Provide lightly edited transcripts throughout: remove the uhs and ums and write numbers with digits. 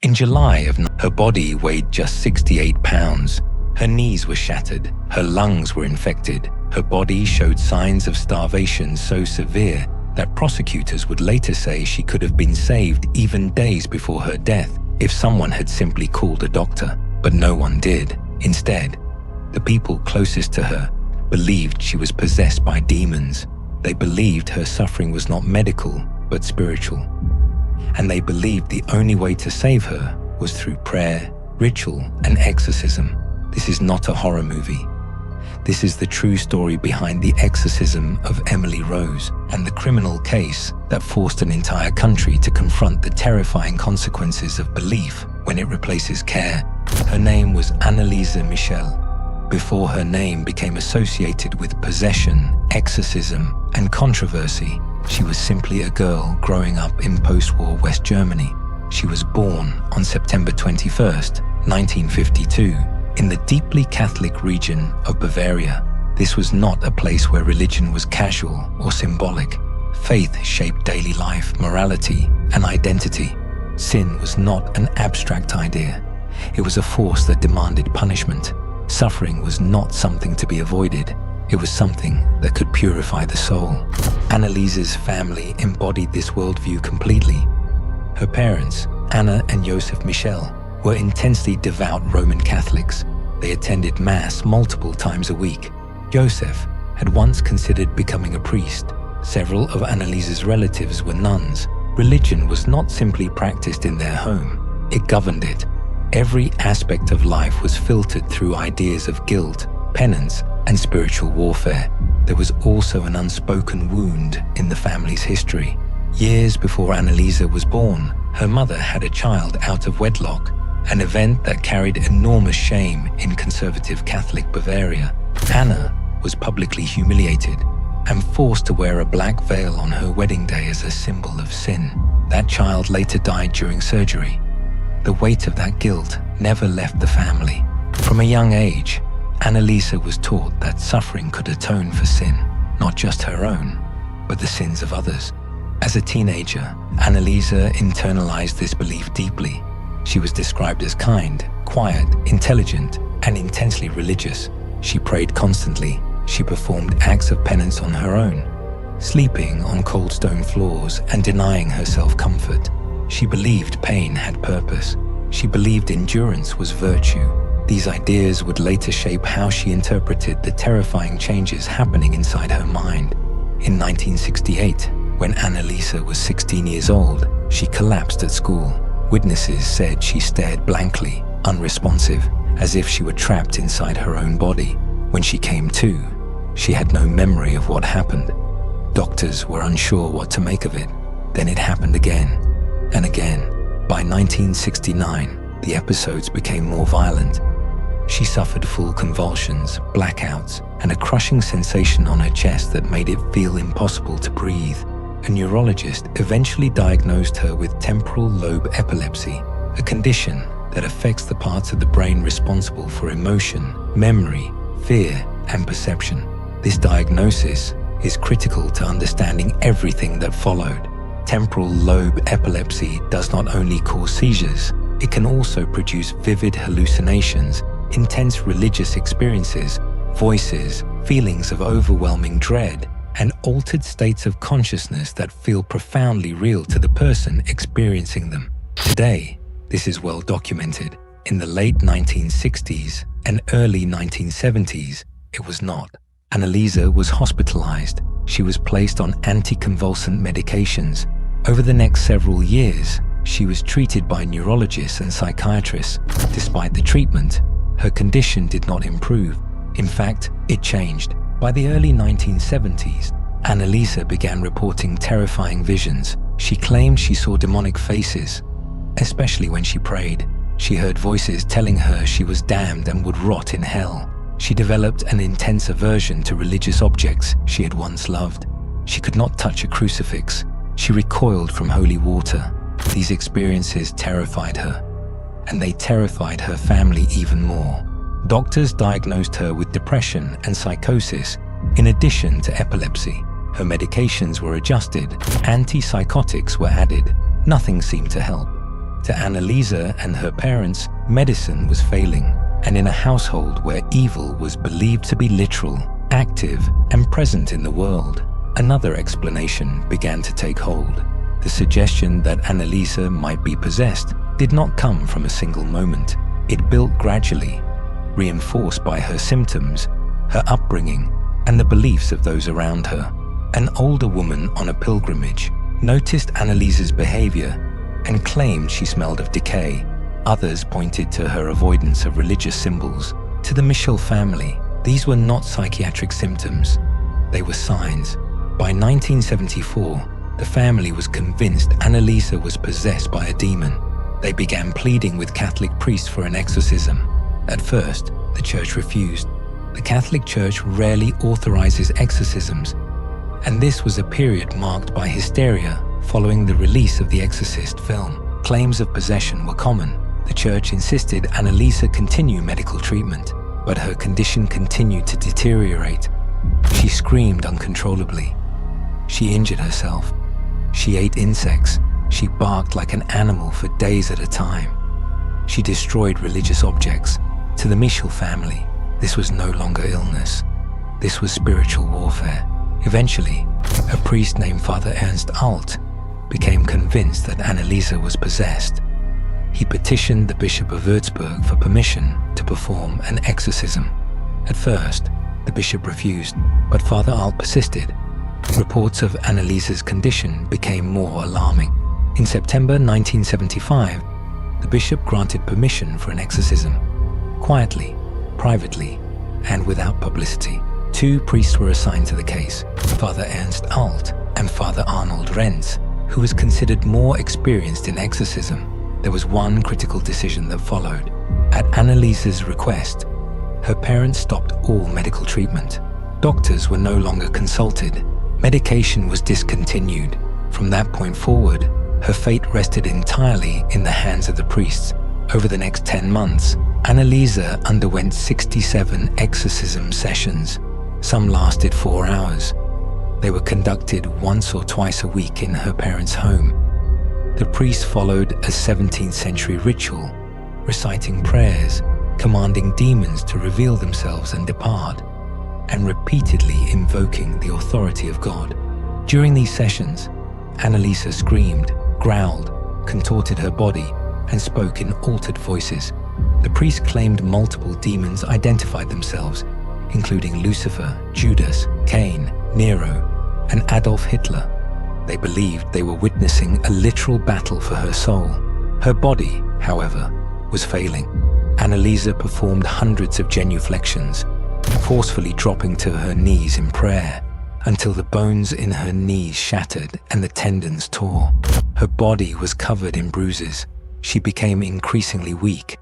In July her body weighed just 68 pounds. Her knees were shattered, her lungs were infected, her body showed signs of starvation so severe that prosecutors would later say she could have been saved even days before her death if someone had simply called a doctor, but no one did. Instead, the people closest to her believed she was possessed by demons. They believed her suffering was not medical, but spiritual. And they believed the only way to save her was through prayer, ritual, and exorcism. This is not a horror movie. This is the true story behind the Exorcism of Emily Rose and the criminal case that forced an entire country to confront the terrifying consequences of belief when it replaces care. Her name was Anneliese Michel. Before her name became associated with possession, exorcism, and controversy, she was simply a girl growing up in post-war West Germany. She was born on September 21st, 1952, in the deeply Catholic region of Bavaria. This was not a place where religion was casual or symbolic. Faith shaped daily life, morality, and identity. Sin was not an abstract idea. It was a force that demanded punishment. Suffering was not something to be avoided. It was something that could purify the soul. Anneliese's family embodied this worldview completely. Her parents, Anna and Joseph Michel, were intensely devout Roman Catholics. They attended Mass multiple times a week. Joseph had once considered becoming a priest. Several of Anneliese's relatives were nuns. Religion was not simply practiced in their home, it governed it. Every aspect of life was filtered through ideas of guilt, penance, and spiritual warfare. There was also an unspoken wound in the family's history. Years before Anneliese was born, her mother had a child out of wedlock, an event that carried enormous shame in conservative Catholic Bavaria. Anna was publicly humiliated and forced to wear a black veil on her wedding day as a symbol of sin. That child later died during surgery. The weight of that guilt never left the family. From a young age, Anneliese was taught that suffering could atone for sin, not just her own, but the sins of others. As a teenager, Anneliese internalized this belief deeply. She was described as kind, quiet, intelligent, and intensely religious. She prayed constantly. She performed acts of penance on her own, sleeping on cold stone floors and denying herself comfort. She believed pain had purpose. She believed endurance was virtue. These ideas would later shape how she interpreted the terrifying changes happening inside her mind. In 1968, when Anneliese was 16 years old, she collapsed at school. Witnesses said she stared blankly, unresponsive, as if she were trapped inside her own body. When she came to, she had no memory of what happened. Doctors were unsure what to make of it. Then it happened again and again. By 1969, the episodes became more violent. She suffered full convulsions, blackouts, and a crushing sensation on her chest that made it feel impossible to breathe. A neurologist eventually diagnosed her with temporal lobe epilepsy, a condition that affects the parts of the brain responsible for emotion, memory, fear, and perception. This diagnosis is critical to understanding everything that followed. Temporal lobe epilepsy does not only cause seizures, it can also produce vivid hallucinations, intense religious experiences, voices, feelings of overwhelming dread, and altered states of consciousness that feel profoundly real to the person experiencing them. Today, this is well documented. In the late 1960s and early 1970s, it was not. Anneliese was hospitalized. She was placed on anticonvulsant medications. Over the next several years, she was treated by neurologists and psychiatrists. Despite the treatment, her condition did not improve. In fact, it changed. By the early 1970s, Anneliese began reporting terrifying visions. She claimed she saw demonic faces, especially when she prayed. She heard voices telling her she was damned and would rot in hell. She developed an intense aversion to religious objects she had once loved. She could not touch a crucifix. She recoiled from holy water. These experiences terrified her, and they terrified her family even more. Doctors diagnosed her with depression and psychosis, in addition to epilepsy. Her medications were adjusted, antipsychotics were added. Nothing seemed to help. To Anneliese and her parents, medicine was failing, and in a household where evil was believed to be literal, active, and present in the world, another explanation began to take hold. The suggestion that Anneliese might be possessed did not come from a single moment. It built gradually, reinforced by her symptoms, her upbringing, and the beliefs of those around her. An older woman on a pilgrimage noticed Anneliese's behavior and claimed she smelled of decay. Others pointed to her avoidance of religious symbols. To the Michel family, these were not psychiatric symptoms. They were signs. By 1974, the family was convinced Anneliese was possessed by a demon. They began pleading with Catholic priests for an exorcism. At first, the church refused. The Catholic Church rarely authorizes exorcisms, and this was a period marked by hysteria following the release of the Exorcist film. Claims of possession were common. The church insisted Anneliese continue medical treatment, but her condition continued to deteriorate. She screamed uncontrollably. She injured herself. She ate insects. She barked like an animal for days at a time. She destroyed religious objects. To the Michel family, this was no longer illness. This was spiritual warfare. Eventually, a priest named Father Ernst Alt became convinced that Anneliese was possessed. He petitioned the Bishop of Würzburg for permission to perform an exorcism. At first, the bishop refused, but Father Alt persisted. Reports of Anneliese's condition became more alarming. In September 1975, the bishop granted permission for an exorcism. Quietly, privately, and without publicity. 2 priests were assigned to the case, Father Ernst Alt and Father Arnold Renz, who was considered more experienced in exorcism. There was one critical decision that followed. At Anneliese's request, her parents stopped all medical treatment. Doctors were no longer consulted. Medication was discontinued. From that point forward, her fate rested entirely in the hands of the priests. Over the next 10 months, Anneliese underwent 67 exorcism sessions. Some lasted 4 hours. They were conducted once or twice a week in her parents' home. The priests followed a 17th century ritual, reciting prayers, commanding demons to reveal themselves and depart, and repeatedly invoking the authority of God. During these sessions, Anneliese screamed, growled, contorted her body, and spoke in altered voices. The priest claimed multiple demons identified themselves, including Lucifer, Judas, Cain, Nero, and Adolf Hitler. They believed they were witnessing a literal battle for her soul. Her body, however, was failing. Anneliese performed hundreds of genuflections, forcefully dropping to her knees in prayer, until the bones in her knees shattered and the tendons tore. Her body was covered in bruises. She became increasingly weak.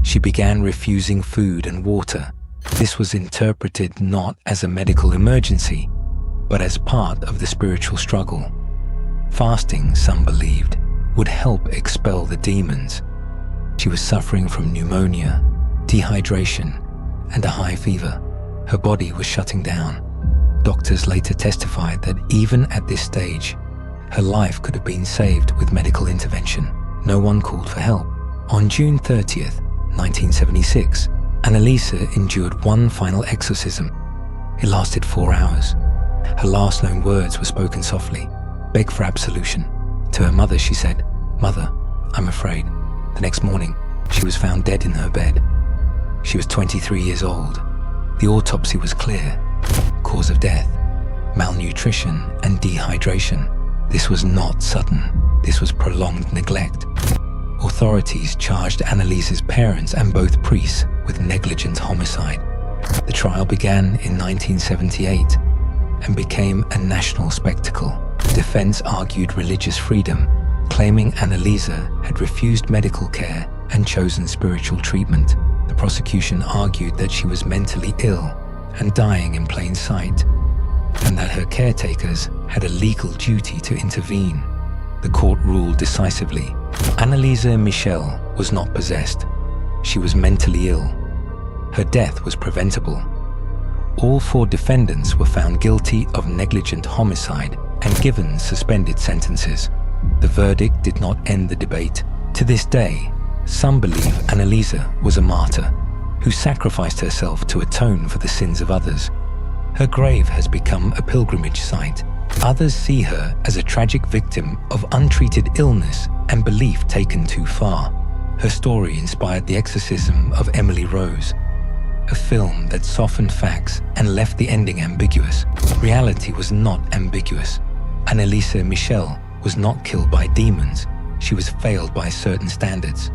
She began refusing food and water. This was interpreted not as a medical emergency, but as part of the spiritual struggle. Fasting, some believed, would help expel the demons. She was suffering from pneumonia, dehydration, and a high fever. Her body was shutting down. Doctors later testified that even at this stage, her life could have been saved with medical intervention. No one called for help. On June 30th, 1976, Anneliese endured one final exorcism. It lasted 4 hours. Her last known words were spoken softly. "Beg for absolution." To her mother, she said, "Mother, I'm afraid." The next morning, she was found dead in her bed. She was 23 years old. The autopsy was clear. Cause of death: malnutrition and dehydration. This was not sudden. This was prolonged neglect. Authorities charged Anneliese's parents and both priests with negligent homicide. The trial began in 1978 and became a national spectacle. The defense argued religious freedom, claiming Anneliese had refused medical care and chosen spiritual treatment. The prosecution argued that she was mentally ill and dying in plain sight, and that her caretakers had a legal duty to intervene. The court ruled decisively. Anneliese Michel was not possessed. She was mentally ill. Her death was preventable. All 4 defendants were found guilty of negligent homicide and given suspended sentences. The verdict did not end the debate. To this day, some believe Anneliese was a martyr who sacrificed herself to atone for the sins of others. Her grave has become a pilgrimage site. Others see her as a tragic victim of untreated illness and belief taken too far. Her story inspired the Exorcism of Emily Rose, a film that softened facts and left the ending ambiguous. Reality was not ambiguous. Anneliese Michel was not killed by demons. She was failed by certain standards,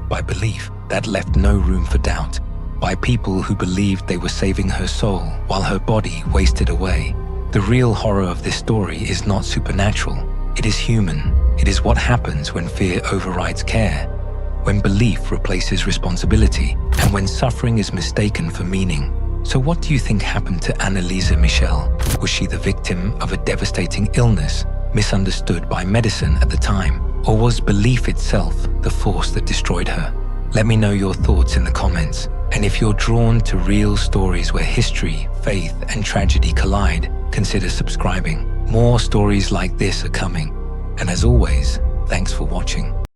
by belief that left no room for doubt, by people who believed they were saving her soul while her body wasted away. The real horror of this story is not supernatural. It is human. It is what happens when fear overrides care, when belief replaces responsibility, and when suffering is mistaken for meaning. So what do you think happened to Anneliese Michel? Was she the victim of a devastating illness, misunderstood by medicine at the time? Or was belief itself the force that destroyed her? Let me know your thoughts in the comments. And if you're drawn to real stories where history, faith, and tragedy collide, consider subscribing. More stories like this are coming. And as always, thanks for watching.